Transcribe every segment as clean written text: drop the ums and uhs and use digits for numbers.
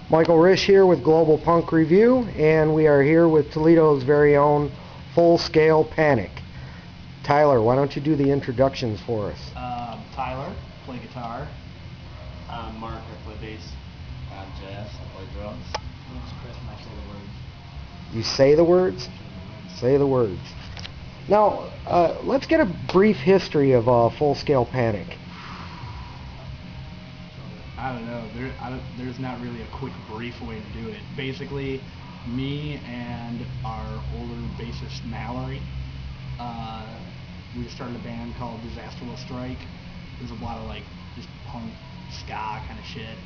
Michael Rys here with Global Punk Review, and we are here with Toledo's very own Full Scale Panic. Tyler, why don't you do the introductions for us? Tyler, play guitar. I'm Mark, I play bass. I'm Jazz, I play drums. My name's Chris, and I say the words. You say the words? Say the words. Now, let's get a brief history of Full Scale Panic. I don't know. There's not really a quick, brief way to do it. Basically, me and our older bassist Mallory, we started a band called Disaster Will Strike. There's a lot of like just punk, ska kind of shit.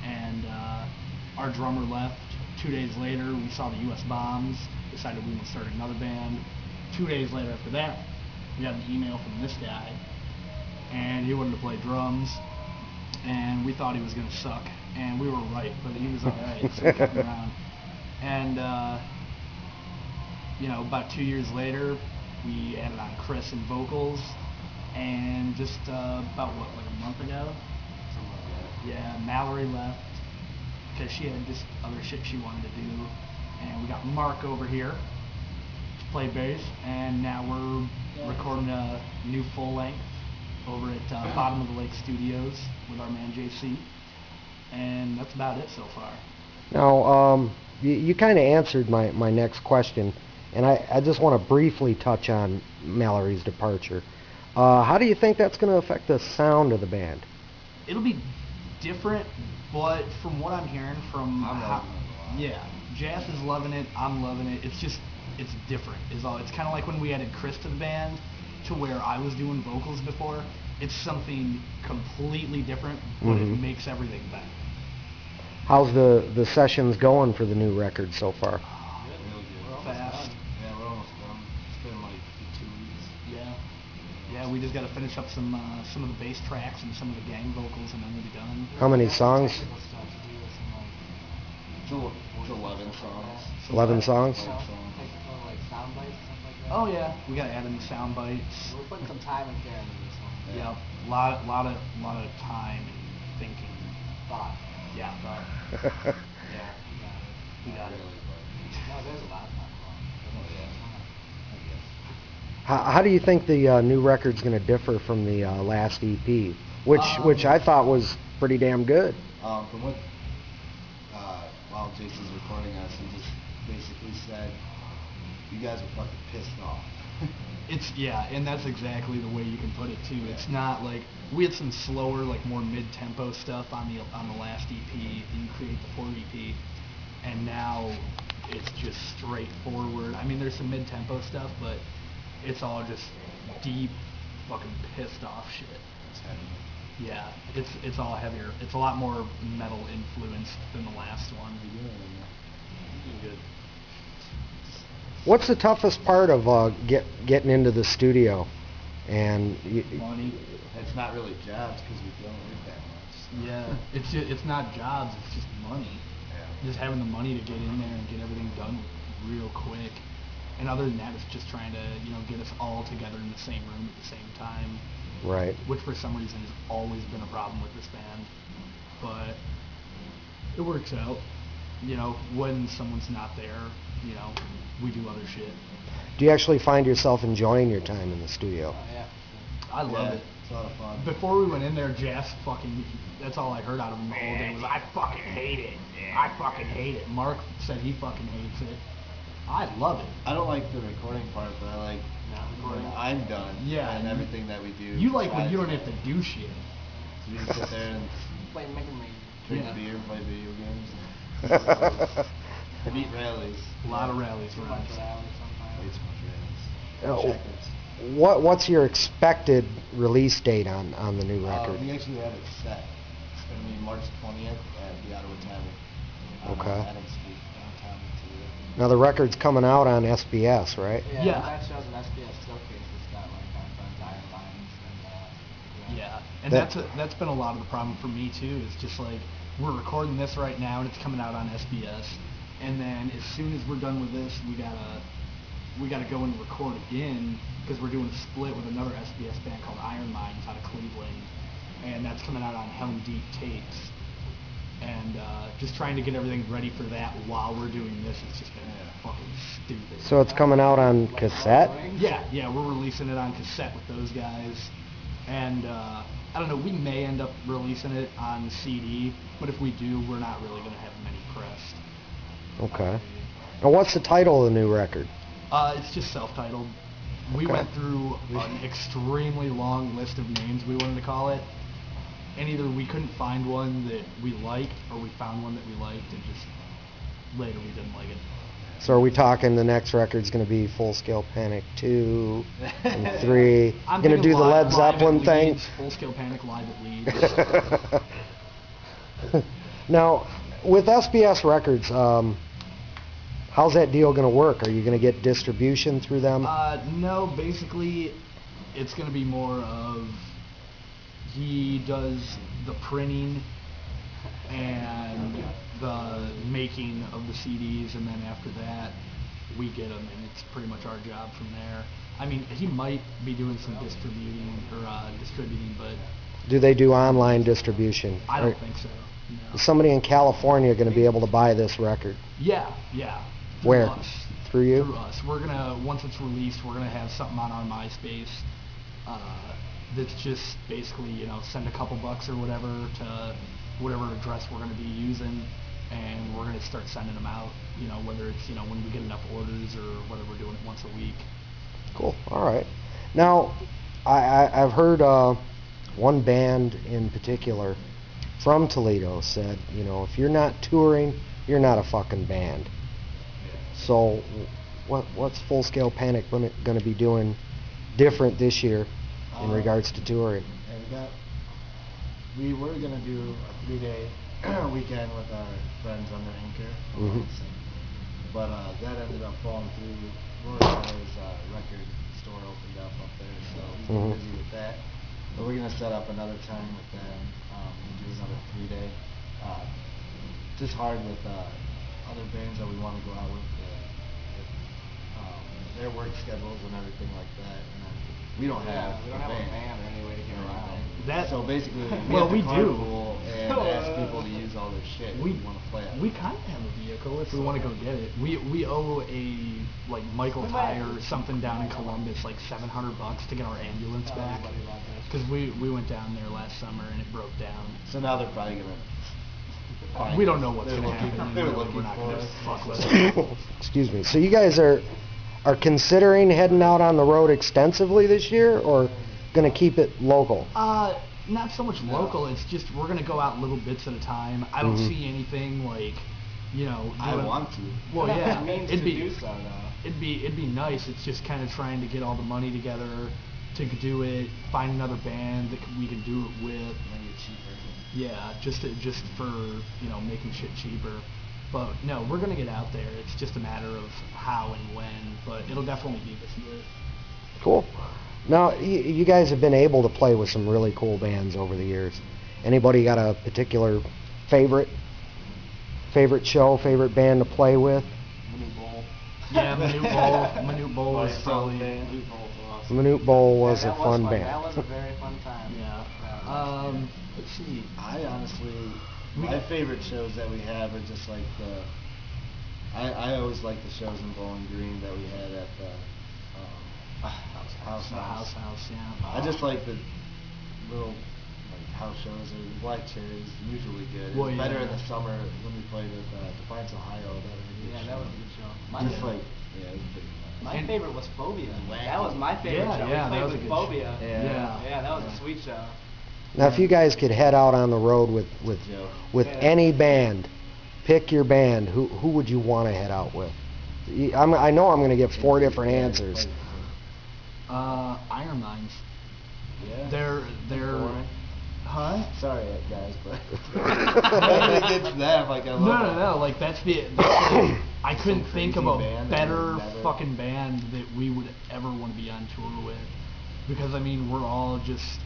And our drummer left. 2 days later, we saw the U.S. bombs. Decided we would start another band. 2 days later after that, we got an email from this guy, and he wanted to play drums. And we thought he was going to suck, and we were right, but he was alright, so we kept him around. And, about 2 years later, we added on Chris and vocals, and just about, like a month ago? Yeah, Mallory left, because she had just other shit she wanted to do, and we got Mark over here to play bass, and now we're recording a new full length over at Bottom of the Lake Studios with our man JC, and that's about it so far. Now, you kind of answered my next question, and I just want to briefly touch on Mallory's departure. How do you think that's going to affect the sound of the band? It'll be different, but from what I'm hearing from Jazz is loving it, I'm loving it. It's different is all. It's kind of like when we added Chris to the band, to where I was doing vocals before. It's something completely different, but it makes everything better. How's the sessions going for the new record so far? Really good. Fast. Yeah, we're almost done. It's been like 2 weeks. Yeah, we just got to finish up some of the bass tracks and some of the gang vocals, and then we'll be done. How many songs? It's 11 songs. 11 songs? Oh yeah, we got to add in the sound bites. We're putting some time in there into this one. Yep, lot of time and thinking. Thought. Yeah. Yeah. We got it. No, there's a lot of time involved. How do you think the new record's going to differ from the last EP, which I thought was pretty damn good? From what while Jason's recording us, he just basically said, you guys are fucking pissed off. And that's exactly the way you can put it too. Yeah. It's not like we had some slower, like more mid-tempo stuff on the last EP, and Create the 4 EP, and now it's just straightforward. I mean, there's some mid-tempo stuff, but it's all just deep, fucking pissed off shit. It's heavy. Yeah, it's all heavier. It's a lot more metal influenced than the last one. You're doing good. What's the toughest part of getting into the studio? And Money. It's not really jobs because we don't work that much. Yeah, it's not jobs. It's just money. Yeah. Just having the money to get in there and get everything done real quick. And other than that, it's just trying to get us all together in the same room at the same time. Right. Which for some reason has always been a problem with this band, but it works out. When someone's not there, we do other shit. Do you actually find yourself enjoying your time in the studio? Oh, yeah. I love it. It's a lot of fun. Before we went in there, Jazz that's all I heard out of him the whole day was, I fucking hate it. I fucking hate it. Mark said he fucking hates it. I love it. I don't like the recording part, but I like when I'm done. Yeah. And everything that we do. You like when you don't have to do shit. So we can sit there and Play Mega Man. drink Yeah. beer, play video games, and eat rallies. A lot of rallies Too around. much rally sometimes. Way too much Oh. rallies. Checkers. What's your expected release date on the new record? We actually have it set. It's going to be March 20th at the Ottawa Tavern. Okay. Adams Street, downtown Toledo. Now the record's coming out on SBS, right? Yeah. That shows an SBS showcase. It's got like our friends Iron Lines and Yeah, and That- that's been a lot of the problem for me too. Is just like we're recording this right now and it's coming out on SBS, and then as soon as we're done with this, we gotta go and record again because we're doing a split with another SBS band called Iron Minds out of Cleveland, and that's coming out on Helm Deep Tapes. and just trying to get everything ready for that while we're doing this. It's just been fucking stupid. So it's coming out on cassette? Yeah, we're releasing it on cassette with those guys, and I don't know, we may end up releasing it on CD, but if we do, we're not really going to have many pressed. Okay. And what's the title of the new record? It's just self-titled. We Okay. went through an extremely long list of names we wanted to call it, and either we couldn't find one that we liked, or we found one that we liked, and just later we didn't like it. So are we talking the next record's going to be Full Scale Panic 2 and 3? I'm Going to do thinking the Led live Zeppelin at thing? Leeds, Full Scale Panic live at Leeds. Now, with SBS Records, how's that deal going to work? Are you going to get distribution through them? No, basically, it's going to be more of he does the printing and the making of the CDs, and then after that, we get them, and it's pretty much our job from there. I mean, he might be doing some distributing, but Do they do online distribution? I don't think so. No. Is somebody in California going to be able to buy this record? Yeah. Through Where? us. Through you? Through us. We're gonna, once it's released, we're gonna have something on our MySpace that's just basically, send a couple bucks or whatever to whatever address we're gonna be using, and we're gonna start sending them out. Whether it's when we get enough orders or whether we're doing it once a week. Cool. All right. Now, I've heard one band in particular from Toledo said, if you're not touring, you're not a fucking band. So, what's Full Scale Panic going to be doing different this year in regards to touring? We were gonna do a 3-day weekend with our friends under Anchor, Mhm. but that ended up falling through. Rory Miller's record store opened up there, so he's been Mhm. busy with that. But we're gonna set up another time with them and do another 3-day. Just hard with other bands that we want to go out with their work schedules and everything like that. And then we don't have a band or any way to get around. So basically, Well, we we have to do. carpool and ask people to use all their shit if we want to play it. We kind of have a vehicle if we want to go get it. We owe Michael Tire or something down in Columbus like $700 to get our ambulance back, because we went down there last summer and it broke down. So now they're probably gonna. We don't know what's They're going to looking- happen. they're and looking we're not for going to us. fuck with it. Excuse me. So you guys are considering heading out on the road extensively this year, or going to keep it local? Not so much local. It's just we're going to go out little bits at a time. I don't Mhm. see anything like, I doing- want to. Well, yeah, means it'd to be do so, though. it'd be nice. It's just kind of trying to get all the money together to do it. Find another band that we can do it with. Make it cheaper. Yeah, just for making shit cheaper. But no, we're gonna get out there. It's just a matter of how and when. But it'll definitely be this year. Cool. Now, you guys have been able to play with some really cool bands over the years. Anybody got a particular favorite show, favorite band to play with? Yeah, Minute Bowl was probably. Minute Bowl was Yeah, a that fun fun. band. That was a very fun time. Yeah. Let's see. I honestly, my favorite shows that we have are just like I always like the shows in Bowling Green that we had at the House. The house, yeah. I just like the little house shows. Or Black Cherry's usually good. Well, It's better yeah. in the summer when we played with Defiance, Ohio. That was a good Yeah, show. that was a good show. Just like it was pretty fun. My And- favorite was Phobia. Wacky. That was my favorite Yeah, show. yeah, we that played was a with good show. Phobia. Yeah. Yeah, that was a sweet show. Now, if you guys could head out on the road with Joe. any band, pick your band. Who would you want to head out with? I know I'm going to get 4 different answers. Iron Minds. Yeah. They're. Huh? Sorry, guys, but it gets that. Like I love it. No. Like that's the I couldn't Some think of crazy a band that better would never- fucking band that we would ever want to be on tour with, because I mean we're all just.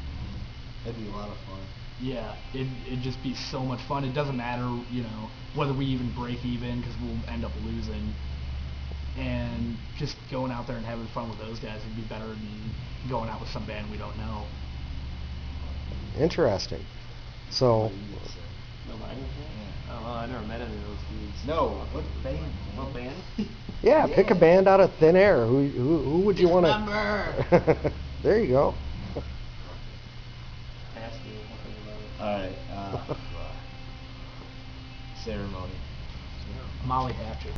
It'd be a lot of fun. Yeah, it'd just be so much fun. It doesn't matter, whether we even break even, because we'll end up losing. And just going out there and having fun with those guys would be better than going out with some band we don't know. Interesting. So, No, what band? What band? Yeah, pick a band out of thin air. Who would you want to? Dismember. There you go. Pass me. I'll think about it. Alright, ceremony. Molly Hatchet.